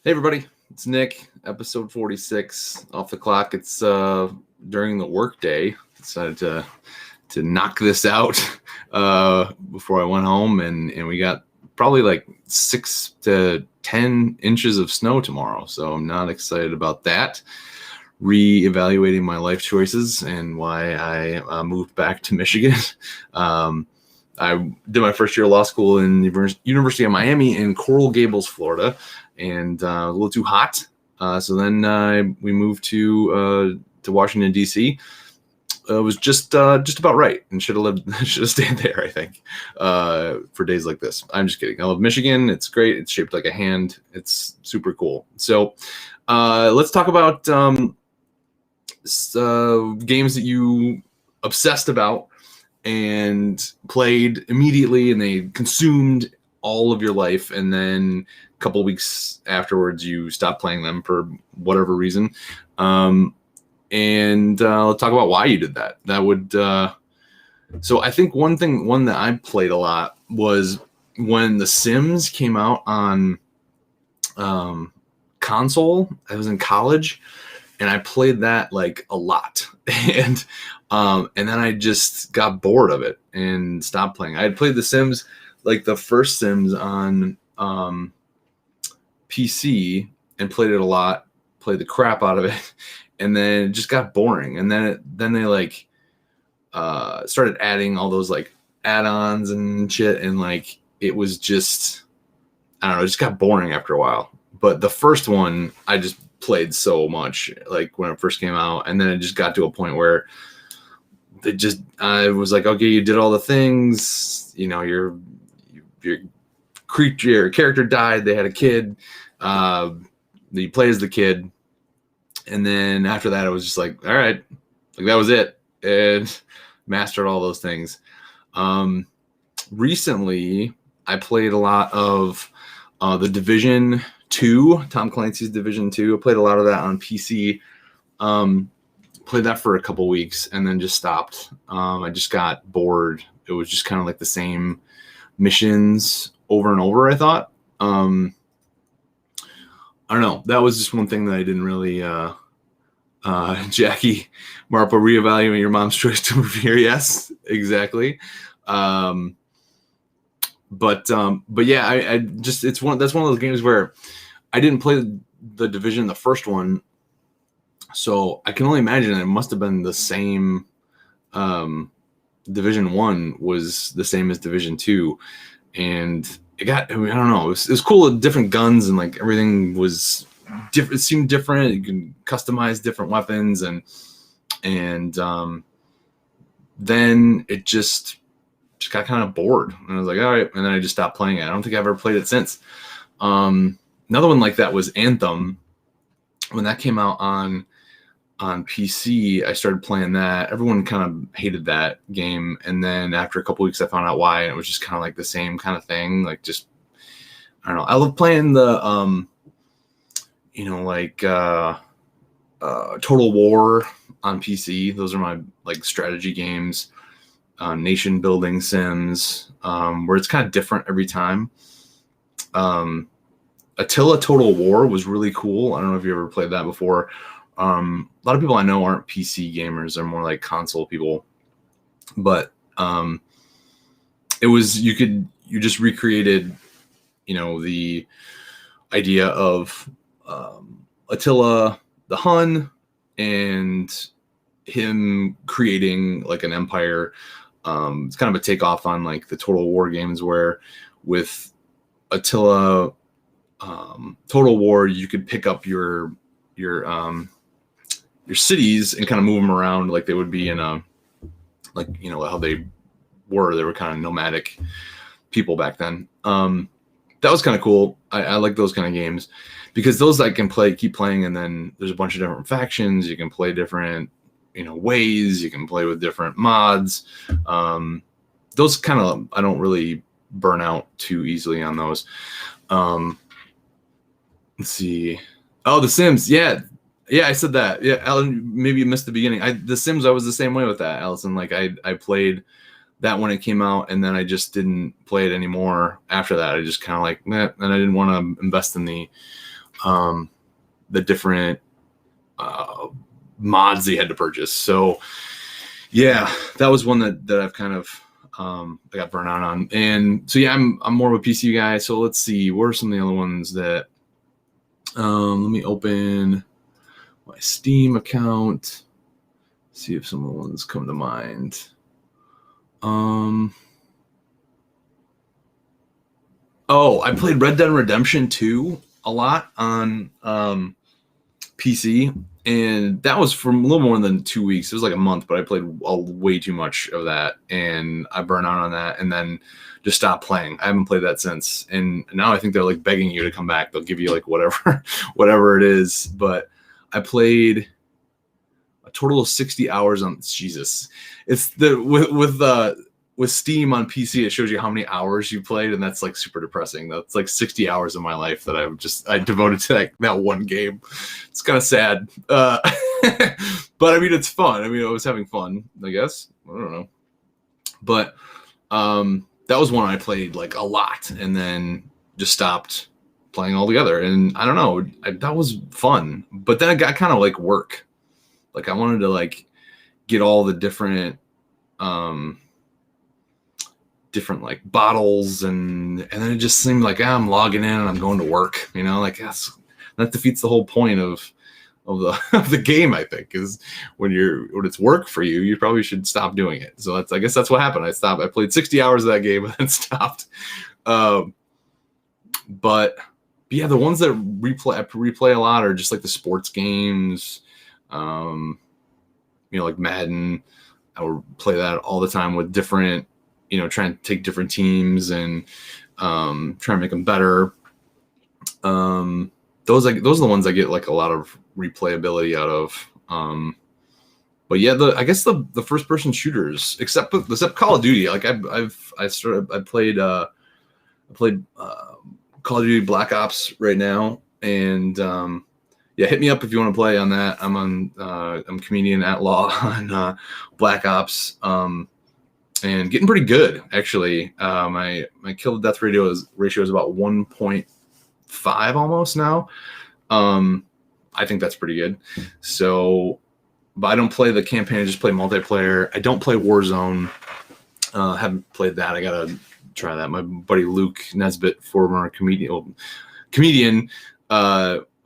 Hey everybody, it's Nick, episode 46 off the clock. It's during the work day. Decided to knock this out before I went home, and we got probably like 6 to 10 inches of snow tomorrow. So I'm not excited about that. Reevaluating my life choices and why I moved back to Michigan. I did my first year of law school in the University of Miami in Coral Gables, Florida, and a little too hot. So then we moved to Washington, D.C. It was just about right, and should have stayed there, I think, for days like this. I'm just kidding. I love Michigan. It's great. It's shaped like a hand. It's super cool. So let's talk about games that you obsessed about and played immediately, and they consumed all of your life, and then a couple weeks afterwards you stopped playing them for whatever reason. And let's talk about why you did that. That would so I think one that I played a lot was when The Sims came out on console. I was in college, and I played that like a lot, and then I just got bored of it and stopped playing. I had played The Sims, like the first Sims, on PC, and played it a lot, played the crap out of it, and then it just got boring. And then they like started adding all those like add-ons and shit, and like it was just, I don't know, it just got boring after a while. But the first one I just played so much, like when it first came out, and then it just got to a point where I was like, okay, you did all the things, you know, your character died, they had a kid, you play as the kid, and then after that it was just like, all right, like that was it, and mastered all those things. Recently I played a lot of the Division 2, Tom Clancy's Division 2. I played a lot of that on PC. Played that for a couple weeks and then just stopped. I just got bored. It was just kind of like the same missions over and over, I thought. I don't know. That was just one thing that I didn't really Jackie Marpa, reevaluate your mom's choice to move here. Yes, exactly. But yeah, I just, that's one of those games where I didn't play the Division, the first one, so I can only imagine it must have been the same. Division 1 was the same as Division 2, and it got, I mean, I don't know, it was cool with different guns, and like everything was different. It seemed different. You can customize different weapons, and then it just got kind of bored, and I was like, all right, and then I just stopped playing it. I don't think I've ever played it since. Another one like that was Anthem. When that came out on PC, I started playing that. Everyone kind of hated that game, and then after a couple weeks I found out why, and it was just kind of like the same kind of thing, like just, I don't know. I love playing the you know, like Total War on PC. Those are my like strategy games, nation building sims, where it's kind of different every time. Attila Total War was really cool. I don't know if you ever played that before. A lot of people I know aren't PC gamers; they're more like console people. But it was, you just recreated, you know, the idea of Attila the Hun and him creating like an empire. It's kind of a takeoff on like the Total War games, where with Attila Total War, you could pick up your cities and kind of move them around like they would be in a, like, you know, how they were kind of nomadic people back then. That was kind of cool. I like those kind of games because those I can keep playing, and then there's a bunch of different factions. You can play different, you know, ways. You can play with different mods. Those kind of, I don't really burn out too easily on those. Let's see. Oh, The Sims. Yeah. Yeah, I said that. Yeah, Alan, maybe you missed the beginning. The Sims, I was the same way with that, Allison. Like I played that when it came out, and then I just didn't play it anymore after that. I just kind of like, meh, and I didn't want to invest in the different mods that you had to purchase. So yeah, that was one that I've kind of I got burnt out on. And so yeah, I'm more of a PC guy. So let's see, what are some of the other ones that let me open my Steam account, see if some of the ones come to mind. Oh, I played Red Dead Redemption 2 a lot on PC, and that was for a little more than 2 weeks. It was like a month, but I played way too much of that, and I burned out on that, and then just stopped playing. I haven't played that since, and now I think they're like begging you to come back. They'll give you like whatever it is. But I played a total of 60 hours on Jesus. It's with Steam on PC, it shows you how many hours you played, and that's like super depressing. That's like 60 hours of my life that I devoted to that one game. It's kind of sad, but I mean it's fun. I mean I was having fun, I guess. I don't know, but that was one I played like a lot, and then just stopped playing altogether. And I don't know, that was fun, but then it got kind of like work. Like I wanted to like get all the different like bottles, and then it just seemed like I'm logging in and I'm going to work, like that defeats the whole point of the of the game. I think is when it's work for you, you probably should stop doing it. So I guess that's what happened. I played 60 hours of that game and then stopped. But yeah, the ones that I replay a lot are just like the sports games, like Madden. I would play that all the time with different, trying to take different teams and try to make them better. Those are the ones I get like a lot of replayability out of. But yeah, I guess the first person shooters, except Call of Duty. Like I played Call of Duty Black Ops right now, and yeah, hit me up if you want to play on that. I'm Comedian at Law on Black Ops, and getting pretty good actually. My kill to death ratio is about 1.5 almost now. I think that's pretty good. So, but I don't play the campaign. I just play multiplayer. I don't play Warzone. Haven't played that. I gotta try that. My buddy Luke Nesbitt, former comedian.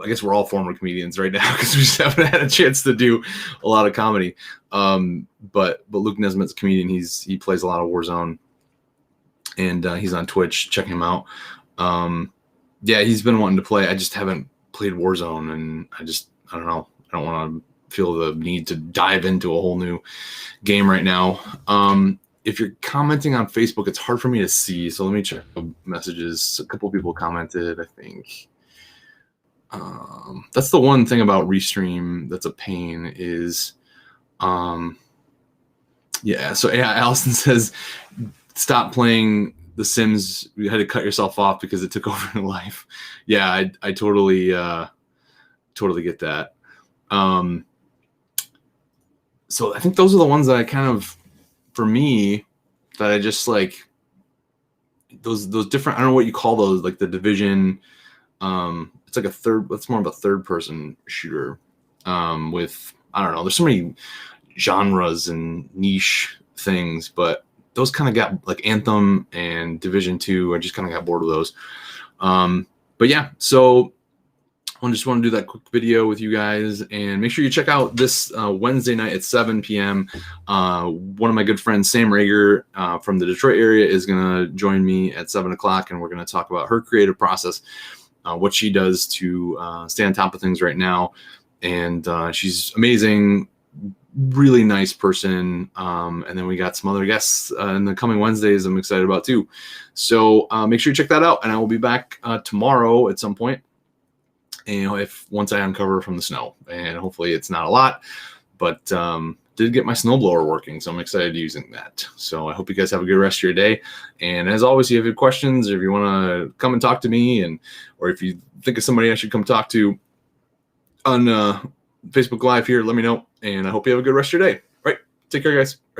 I guess we're all former comedians right now because we just haven't had a chance to do a lot of comedy. But Luke Nesbitt's a comedian. He plays a lot of Warzone, and he's on Twitch. Check him out. Yeah, he's been wanting to play. I just haven't played Warzone, and I don't know. I don't want to feel the need to dive into a whole new game right now. If you're commenting on Facebook, it's hard for me to see. So let me check the messages. A couple people commented, I think. That's the one thing about Restream that's a pain is, yeah. So yeah, Allison says, stop playing The Sims. You had to cut yourself off because it took over your life. Yeah, I totally get that. So I think those are the ones that I kind of, for me, that I just like those different, I don't know what you call those, like the Division. It's like it's more of a third person shooter, with, I don't know, there's so many genres and niche things, but those kind of got like Anthem and Division 2. I just kind of got bored of those. But yeah, so I just want to do that quick video with you guys, and make sure you check out this Wednesday night at 7 p.m. One of my good friends, Sam Rager, from the Detroit area, is going to join me at 7 o'clock, and we're going to talk about her creative process, what she does to stay on top of things right now. And she's amazing, really nice person. And then we got some other guests in the coming Wednesdays I'm excited about too. So make sure you check that out, and I will be back tomorrow at some point. And once I uncover from the snow, and hopefully it's not a lot, but did get my snowblower working, so I'm excited using that. So I hope you guys have a good rest of your day. And as always, if you have questions, or if you want to come and talk to me, or if you think of somebody I should come talk to on Facebook Live here. Let me know, and I hope you have a good rest of your day. All right, take care, guys. All right.